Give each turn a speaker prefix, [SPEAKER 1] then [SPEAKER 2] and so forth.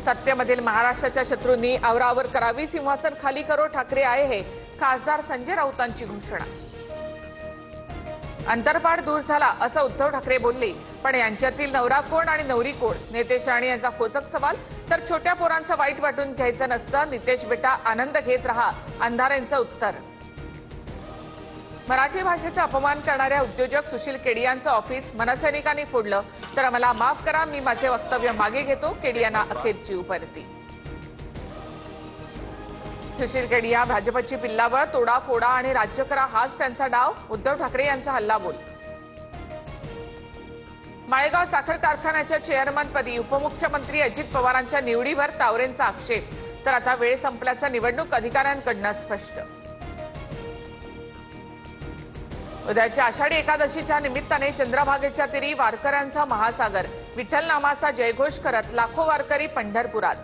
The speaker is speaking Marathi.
[SPEAKER 1] सत्तेमधील महाराष्ट्राच्या शत्रूंनी आवरावर करावी, सिंहासन खाली करो ठाकरे आए हे, खासदार संजय राऊतांची घोषणा। अंतरपाड दूर झाला असं उद्धव ठाकरे बोलले, पण यांच्यातील नवरा कोण आणि नवरी कोण? नितेश राणे यांचा खोचक सवाल। तर छोट्या पोरांचं वाईट वाटून घ्यायचं नसतं, नितेश बेटा आनंद घेत रहा, अंधारेंचं उत्तर। मराठी भाषेचा अपमान करणाऱ्या उद्योजक सुशील केडियांचं ऑफिस मनसैनिकांनी फोडलं, तर मला माफ करा, मी माझे वक्तव्य मागे घेतो, केडियांना अखेरची उपरती। सुशील केडिया भाजपची पिल्लावळ, तोडा फोडा आणि राज्य करा हाच त्यांचा डाव, उद्धव ठाकरे यांचा हल्लाबोल। माळेगाव साखर कारखान्याच्या चेअरमनपदी उपमुख्यमंत्री अजित पवारांच्या निवडीवर तावरेंचा आक्षेप, तर आता वेळ संपल्याचं निवडणूक अधिकाऱ्यांकडून स्पष्ट। उद्याच्या आषाढी एकादशीच्या निमित्ताने चंद्रभागेच्या तीरी वारकऱ्यांचा महासागर, विठ्ठल नामाचा जयघोष करत लाखो वारकरी पंढरपुरात।